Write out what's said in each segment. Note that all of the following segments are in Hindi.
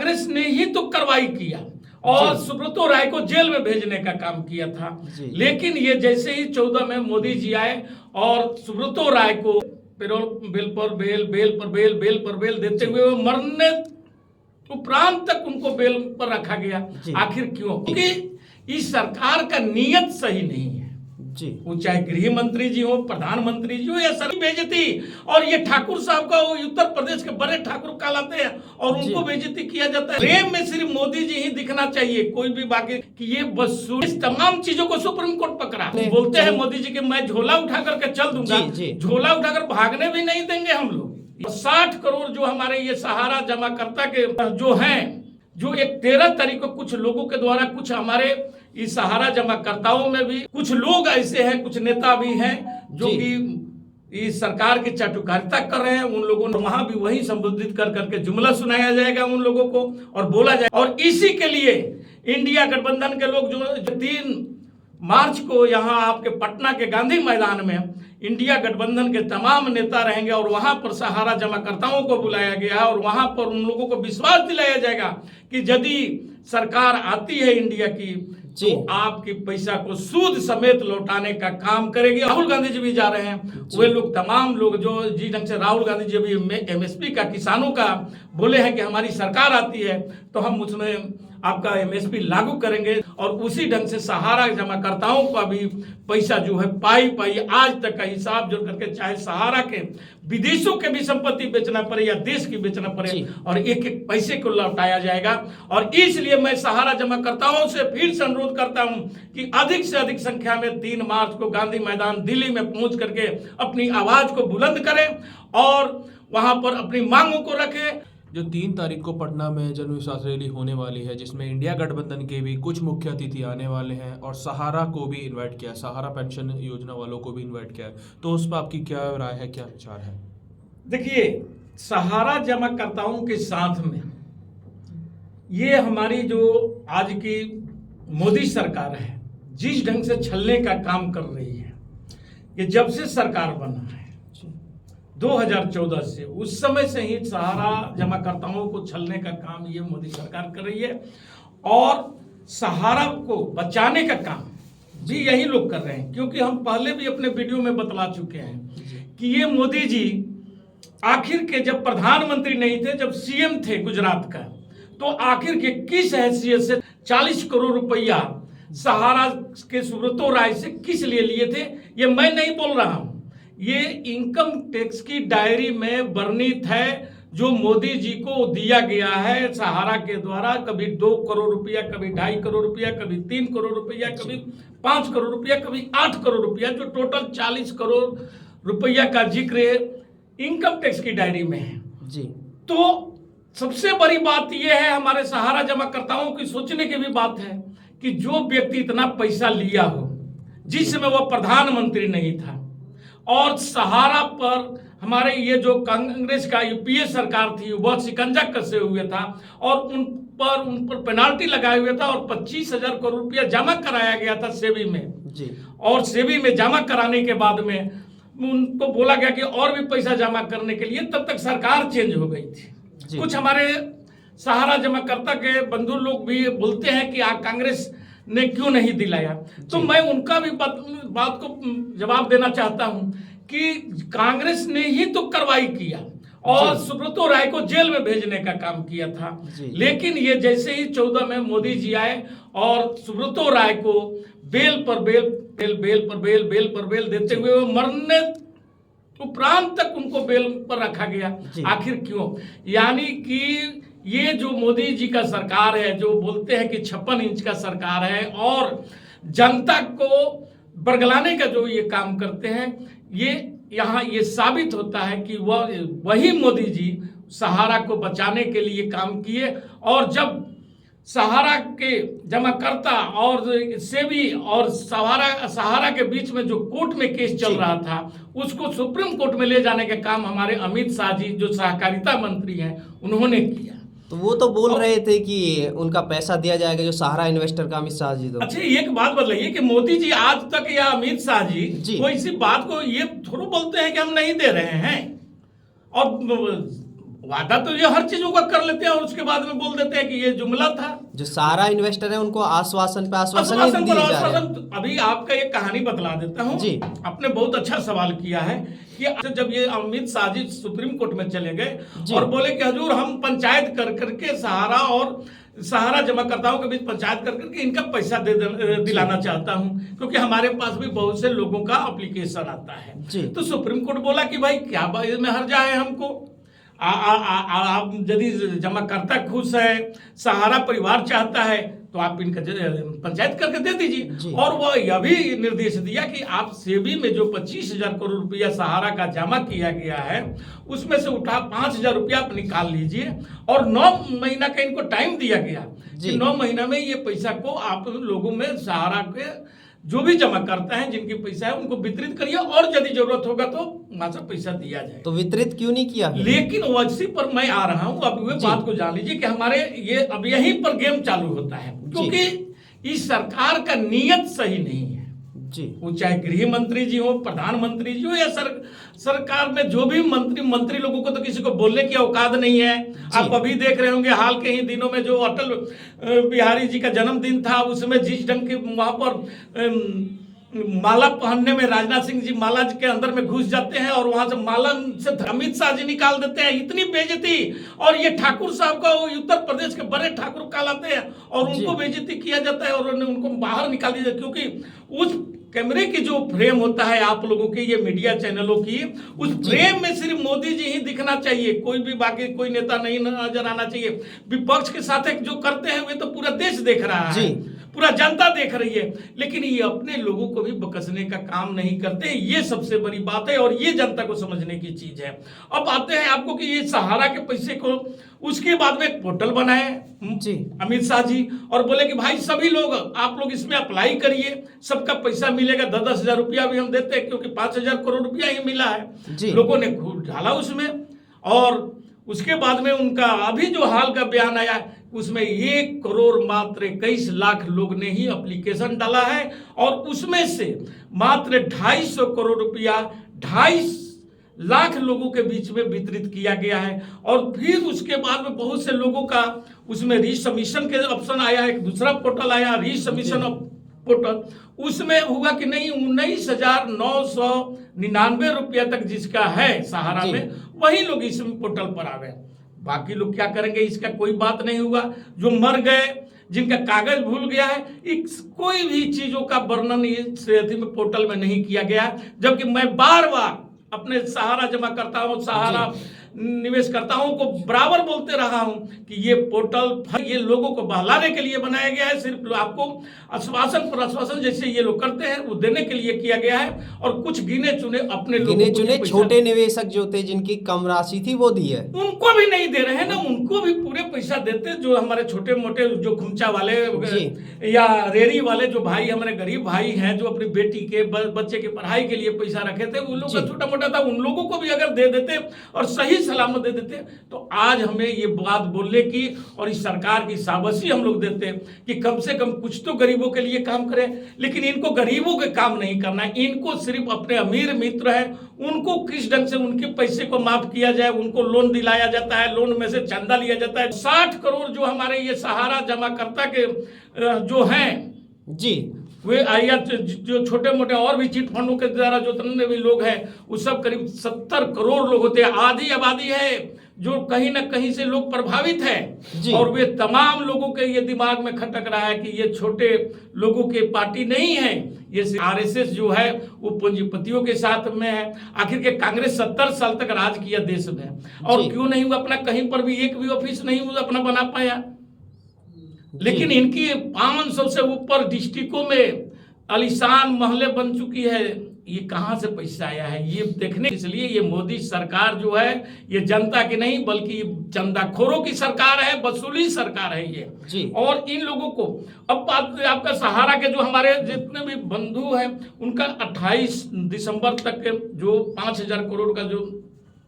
कांग्रेस ने ही तो कार्रवाई किया और सुब्रतो राय को जेल में भेजने का काम किया था। लेकिन ये जैसे ही 14 में मोदी जी आए और सुब्रतो राय को बेल पर बेल देते हुए वो मरने उपरांत तक उनको बेल पर रखा गया। आखिर क्यों? क्योंकि इस सरकार का नियत सही नहीं है जी। वो चाहे गृह मंत्री जी हो, प्रधानमंत्री जी हो या सभी बेइज्जती, और ये ठाकुर साहब का उत्तर प्रदेश के बड़े ठाकुर कहलाते हैं और उनको बेइज्जती किया जाता है। प्रेम में सिर्फ मोदी जी ही दिखना चाहिए, कोई भी बाकी कि ये बस इस तमाम चीजों को सुप्रीम कोर्ट पकड़ा। बोलते हैं मोदी जी कि मैं झोला उठा करके चल दूंगा, झोला उठाकर भागने भी नहीं देंगे हम लोग। 60 करोड़ जो हमारे ये सहारा जमाकर्ता के जो हैं, जो एक 13 तारीख को कुछ लोगों के द्वारा, कुछ हमारे इस सहारा जमाकर्ताओं में भी कुछ लोग ऐसे हैं, कुछ नेता भी हैं जो कि इस सरकार की चाटुकारिता कर रहे हैं। उन लोगों ने वहां भी वही संबोधित कर करके जुमला सुनाया जाएगा उन लोगों को और बोला जाएगा। और इसी के लिए इंडिया गठबंधन के लोग जो 3 मार्च को यहाँ आपके पटना के गांधी मैदान में इंडिया गठबंधन के तमाम नेता रहेंगे और वहां पर सहारा जमाकर्ताओं को बुलाया गया है और वहां पर उन लोगों को विश्वास दिलाया जाएगा कि यदि सरकार आती है इंडिया की तो आपके पैसा को सूद समेत लौटाने का काम करेगी। राहुल गांधी जी भी जा रहे हैं, वे लोग तमाम लोग जो जिस ढंग से राहुल गांधी जी भी एमएसपी का, किसानों का बोले हैं कि हमारी सरकार आती है तो हम उसमें आपका एमएसपी लागू करेंगे और उसी ढंग से सहारा जमाकर्ताओं का भी पैसा जो है पाई आज तक का हिसाब जोड़ करके, चाहे सहारा के विदेशों के भी संपत्ति बेचना पड़े या देश की बेचना पड़े और एक एक पैसे को लौटाया जाएगा। और इसलिए मैं सहारा जमाकर्ताओं से फिर से अनुरोध करता हूं कि अधिक से अधिक संख्या में 3 मार्च को गांधी मैदान दिल्ली में पहुंच करके अपनी आवाज को बुलंद करें और वहां पर अपनी मांगों को रखें। जो 3 तारीख को पटना में जनविश्वास रैली होने वाली है, जिसमें इंडिया गठबंधन के भी कुछ मुख्य अतिथि आने वाले हैं और सहारा को भी इनवाइट किया, सहारा पेंशन योजना वालों को भी इनवाइट किया है, तो उस पर आपकी क्या राय है, क्या विचार है? देखिए, सहारा जमाकर्ताओं के साथ में ये हमारी जो आज की मोदी सरकार है, जिस ढंग से छलने का काम कर रही है, कि जब से सरकार बना है 2014 से, उस समय से ही सहारा जमाकर्ताओं को छलने का काम ये मोदी सरकार कर रही है और सहारा को बचाने का काम भी यही लोग कर रहे हैं। क्योंकि हम पहले भी अपने वीडियो में बतला चुके हैं कि ये मोदी जी आखिर के जब प्रधानमंत्री नहीं थे, जब सीएम थे गुजरात का, तो आखिर के किस हैसियत से 40 करोड़ रुपया सहारा के सुब्रतो राय से किस लिए लिए थे, ये मैं नहीं बोल रहा हूं, ये इनकम टैक्स की डायरी में वर्णित है जो मोदी जी को दिया गया है सहारा के द्वारा। कभी 2 करोड़ रुपया, कभी 2.5 करोड़ रुपया, कभी 3 करोड़ रुपया, कभी 5 करोड़ रुपया, कभी 8 करोड़ रुपया, जो टोटल 40 करोड़ रुपया का जिक्र इनकम टैक्स की डायरी में है जी। तो सबसे बड़ी बात यह है, हमारे सहारा जमाकर्ताओं की सोचने की भी बात है कि जो व्यक्ति इतना पैसा लिया हो, जिस समय वह प्रधानमंत्री नहीं था और सहारा पर हमारे ये जो कांग्रेस का यूपीए सरकार थी वह शिकंजा कसे हुए था और उन पर पेनाल्टी लगाए हुए था और 25,000 करोड़ रुपया जमा कराया गया था सेबी में जी। और सेबी में जमा कराने के बाद में उनको बोला गया कि और भी पैसा जमा करने के लिए, तब तक सरकार चेंज हो गई थी। कुछ हमारे सहारा जमाकर्ता के बंधु लोग भी बोलते हैं कि कांग्रेस ने क्यों नहीं दिलाया, तो मैं उनका भी बात को जवाब देना चाहता हूं कि कांग्रेस ने ही तो कार्रवाई किया और सुब्रतो राय को जेल में भेजने का काम किया था। लेकिन ये जैसे ही 14 में मोदी जी आए और सुब्रतो राय को बेल पर बेल देते हुए वो मरने उपरांत तक उनको बेल पर रखा गया। आखिर क्यों? यानी कि ये जो मोदी जी का सरकार है, जो बोलते हैं कि 56 इंच का सरकार है और जनता को बरगलाने का जो ये काम करते हैं, ये यहाँ ये साबित होता है कि वही मोदी जी सहारा को बचाने के लिए काम किए। और जब सहारा के जमाकर्ता और सेबी और सहारा के बीच में जो कोर्ट में केस चल रहा था, उसको सुप्रीम कोर्ट में ले जाने का काम हमारे अमित शाह जी जो सहकारिता मंत्री हैं उन्होंने किया। तो वो तो बोल रहे थे कि उनका पैसा दिया जाएगा, जो सहारा इन्वेस्टर का अमित शाह जी। तो अच्छा, एक बात बताइए कि मोदी जी आज तक या अमित शाह जी कोई इसी बात को ये थोड़ा बोलते हैं कि हम नहीं दे रहे हैं। और वादा तो ये हर चीजों का कर लेते हैं और उसके बाद में बोल देते हैं कि ये जुमला था। जो सहारा इन्वेस्टर है उनको आश्वासन पे आश्वासन ही आश्वासन पर दिए जा रहे हैं। आश्वासन। अभी आपका एक कहानी बतला देता हूँ जी। आपने बहुत अच्छा सवाल किया है कि जब ये अमित शाह जी सुप्रीम कोर्ट में चले गए जी। और बोले कि हजूर हम पंचायत कर करके सहारा और सहारा जमाकर्ताओं के बीच पंचायत कर करके इनका पैसा दिलाना चाहता हूं क्योंकि हमारे पास भी बहुत से लोगों का एप्लीकेशन आता है। जी। तो सुप्रीम कोर्ट बोला कि भाई क्या इसमें हर्जा है हमको, आप यदि जमाकर्ता खुश है, सहारा परिवार चाहता है तो आप इनका पंचायत करके दे दीजिए। और वो यह भी निर्देश दिया कि आप सेबी में जो 25,000 करोड़ रुपया सहारा का जमा किया गया है उसमें से उठा 5,000 रुपया आप निकाल लीजिए और 9 महीना का इनको टाइम दिया गया कि 9 महीना में ये पैसा को आप लोगों में सहारा के जो भी जमा करता है जिनकी पैसा है उनको वितरित करिए और यदि जरूरत होगा तो वहां से पैसा दिया जाए। तो वितरित क्यों नहीं किया? लेकिन वैसी पर मैं आ रहा हूं, अब वे बात को जान लीजिए कि हमारे ये अब यहीं पर गेम चालू होता है क्योंकि इस सरकार का नियत सही नहीं है जी। वो चाहे गृह मंत्री जी हो, प्रधानमंत्री जी हो या सरकार में जो भी मंत्री लोगों को तो किसी को बोलने की औकात नहीं है। आप अभी देख रहे होंगे हाल के ही दिनों में जो अटल बिहारी जी का जन्मदिन था उसमें जिस ढंग के वहां पर माला पहनने में राजनाथ सिंह जी माला के अंदर में घुस जाते हैं और वहां से माला से अमित शाह जी निकाल देते हैं, इतनी बेइज्जती। और ये ठाकुर साहब का उत्तर प्रदेश के बड़े ठाकुर कहलाते हैं और उनको बेइज्जती किया जाता है और उनको बाहर निकाल दिया जाता है क्योंकि उस कैमरे की जो फ्रेम होता है आप लोगों के ये मीडिया चैनलों की, उस फ्रेम में सिर्फ मोदी जी ही दिखना चाहिए, कोई भी बाकी कोई नेता नहीं नजर आना चाहिए। विपक्ष के साथ जो करते हैं वे तो पूरा देश देख रहा है, पूरा जनता देख रही है, लेकिन ये अपने लोगों को भी बकसने का काम नहीं करते। ये सबसे बड़ी बात है और ये जनता को समझने की चीज है। अब आते हैं आपको कि ये सहारा के पैसे को उसके बाद में एक पोर्टल बनाए अमित शाह जी और बोले कि भाई सभी लोग आप लोग इसमें अप्लाई करिए, सबका पैसा मिलेगा। 10-10 हजार रुपया भी हम देते हैं क्योंकि 5,000 करोड़ रुपया ही मिला है। लोगों ने खूब डाला उसमें और उसके बाद में उनका अभी जो हाल का बयान आया उसमें 1 करोड़ मात्र 21 लाख लोग ने ही एप्लीकेशन डाला है और उसमें से मात्र 250 करोड़ रुपया 2.5 लाख लोगों के बीच में वितरित किया गया है। और फिर उसके बाद में बहुत से लोगों का उसमें रीसबमिशन के ऑप्शन आया, एक दूसरा पोर्टल आया रीसबमिशन पोर्टल, उसमें हुआ कि नहीं 19,999 रुपया तक जिसका है सहारा में वही लोग इस पोर्टल पर आवे। बाकी लोग क्या करेंगे इसका कोई बात नहीं हुआ। जो मर गए, जिनका कागज भूल गया है, कोई भी चीजों का वर्णन इस पोर्टल में नहीं किया गया। जबकि मैं बार बार अपने सहारा जमाकर्ताओं, सहारा निवेशकर्ताओं को बराबर बोलते रहा हूं कि ये पोर्टल ये लोगों को बहलाने के लिए बनाया गया है, सिर्फ आपको आश्वासन पर आश्वासन जैसे ये लोग करते हैं वो देने के लिए किया गया है। और कुछ गिने चुने अपने गिने चुने छोटे निवेशक जो थे जिनकी कम राशि थी वो दी है, उनको भी नहीं दे रहे हैं ना, उनको भी पूरे पैसा देते। जो हमारे छोटे मोटे जो खुमचा वाले या रेरी वाले जो भाई हमारे गरीब भाई हैं जो अपनी बेटी के बच्चे की पढ़ाई के लिए पैसा रखे थे, उन लोग का छोटा मोटा था, उन लोगों को भी अगर दे देते और सही सलामत दे देते तो आज हमें ये बात बोलने की और इस सरकार की शाबाशी हम लोग देते कि कम से कम कुछ तो गरीबों के लिए काम करें। लेकिन इनको गरीबों के काम नहीं करना है, इनको सिर्फ अपने अमीर मित्र है उनको किस ढंग से उनके पैसे को माफ किया जाए, उनको लोन दिलाया जाता है, लोन में से चंदा लिया जाता है। 60 करोड़ जो हमारे ये सहारा जमाकर्ता के जो हैं वे या जो छोटे मोटे और भी चिट फंडों के द्वारा जो जितने भी लोग हैं वो सब करीब 70 करोड़ लोग होते हैं। आधी आबादी है जो कहीं ना कहीं से लोग प्रभावित है और वे तमाम लोगों के ये दिमाग में खटक रहा है कि ये छोटे लोगों के पार्टी नहीं है, ये आरएसएस जो है वो पूंजीपतियों के साथ में है। आखिर के कांग्रेस 70 साल तक राज किया देश में और क्यों नहीं हुआ अपना कहीं पर भी एक भी ऑफिस नहीं अपना बना पाया। लेकिन इनकी 500 से ऊपर डिस्ट्रिक्टों में आलीशान महलें बन चुकी है। ये कहां से पैसा आया है ये देखने, इसलिए ये मोदी सरकार जो है ये जनता की नहीं बल्कि चंदाखोरों की सरकार है, वसूली सरकार है ये। और इन लोगों को अब आपका सहारा के जो हमारे जितने भी बंधु हैं उनका 28 दिसंबर तक जो 5,000 करोड़ का जो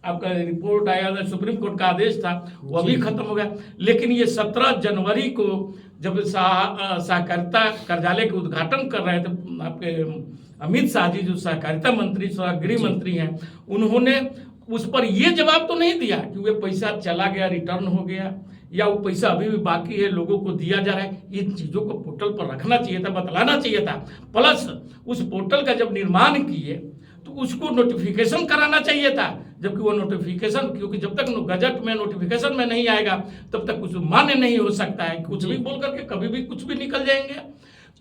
आपका रिपोर्ट आया था, सुप्रीम कोर्ट का आदेश था, वो अभी खत्म हो गया। लेकिन ये 17 जनवरी को जब सहकारिता कार्यालय के उद्घाटन कर रहे थे आपके अमित शाह जी जो सहकारिता मंत्री गृह मंत्री हैं, उन्होंने उस पर ये जवाब तो नहीं दिया कि वो पैसा चला गया, रिटर्न हो गया, या वो पैसा अभी भी बाकी है, लोगों को दिया जा रहा है। इन चीज़ों को पोर्टल पर रखना चाहिए था, बतलाना चाहिए था। प्लस उस पोर्टल का जब निर्माण किए तो उसको नोटिफिकेशन कराना चाहिए था, जबकि वो नोटिफिकेशन, क्योंकि जब तक गजट में नोटिफिकेशन में नहीं आएगा तब तक कुछ मान्य नहीं हो सकता है। कुछ भी बोल करके कभी भी कुछ भी निकल जाएंगे।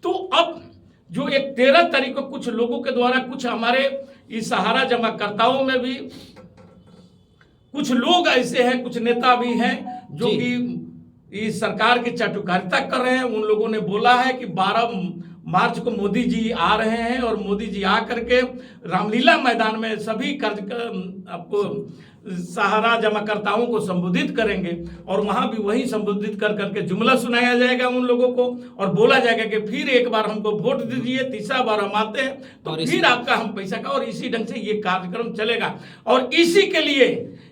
तो अब जो एक 13 तारीख को कुछ लोगों के द्वारा, कुछ हमारे इस सहारा जमाकर्ताओं में भी कुछ लोग ऐसे हैं, कुछ नेता भी हैं जो कि इस सरकार की चाटुकारिता कर रहे हैं। उन लोगों ने बोला है कि 12 मार्च को मोदी जी आ रहे हैं और मोदी जी आ करके रामलीला मैदान में सभी आपको सहारा जमाकर्ताओं को संबोधित करेंगे, और वहां भी वही संबोधित कर करके जुमला सुनाया जाएगा उन लोगों को, और बोला जाएगा कि फिर एक बार हमको वोट दीजिए, तीसरा बार हम आते हैं तो फिर आपका हम पैसा का, और इसी ढंग से ये कार्यक्रम चलेगा। और इसी के लिए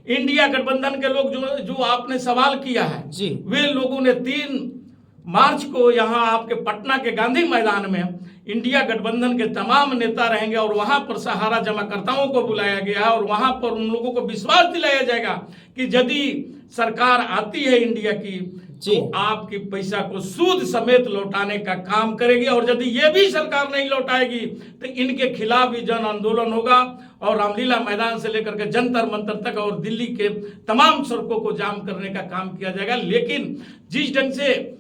इंडिया गठबंधन के लोग जो आपने सवाल किया है, वे लोगों ने 3 मार्च को यहाँ आपके पटना के गांधी मैदान में इंडिया गठबंधन के तमाम नेता रहेंगे, और वहां पर सहारा जमाकर्ताओं को बुलाया गया है, और वहां पर उन लोगों को विश्वास दिलाया जाएगा कि यदि सरकार आती है इंडिया की तो आपके पैसा को सूद समेत लौटाने का काम करेगी, और यदि ये भी सरकार नहीं लौटाएगी तो इनके खिलाफ भी जन आंदोलन होगा, और रामलीला मैदान से लेकर के जंतर मंतर तक और दिल्ली के तमाम सड़कों को जाम करने का काम किया जाएगा। लेकिन जिस ढंग से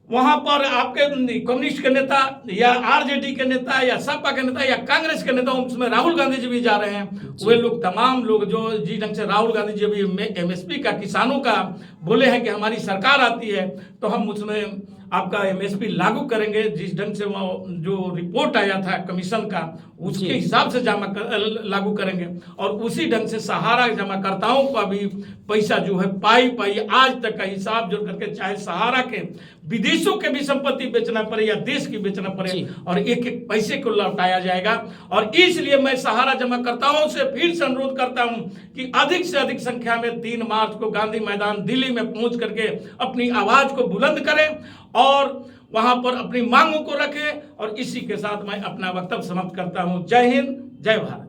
वहां पर आपके कम्युनिस्ट के नेता या आरजेडी के नेता या सपा के नेता या कांग्रेस के नेता, उसमें राहुल गांधी जी भी जा रहे हैं, वे लोग तमाम लोग जो जिस ढंग से राहुल गांधी जी अभी एमएसपी का, किसानों का बोले हैं कि हमारी सरकार आती है तो हम उसमें आपका एमएसपी लागू करेंगे, जिस ढंग से वो जो रिपोर्ट आया था कमीशन का उसके हिसाब से लागू करेंगे, और उसी ढंग से सहारा जमाकर्ताओं का भी पैसा जो है पाई आज तक का हिसाब जोड़ करके, चाहे सहारा के विदेशों के भी संपत्ति बेचना पड़े या देश की बेचना पड़े, और एक एक पैसे को लौटाया जाएगा। और इसलिए मैं सहारा जमाकर्ताओं से फिर से अनुरोध करता हूं कि अधिक से अधिक संख्या में 3 मार्च को गांधी मैदान दिल्ली में पहुंच करके अपनी आवाज को बुलंद करें और वहां पर अपनी मांगों को रखें। और इसी के साथ मैं अपना वक्तव्य समाप्त करता हूं। जय हिंद, जय भारत।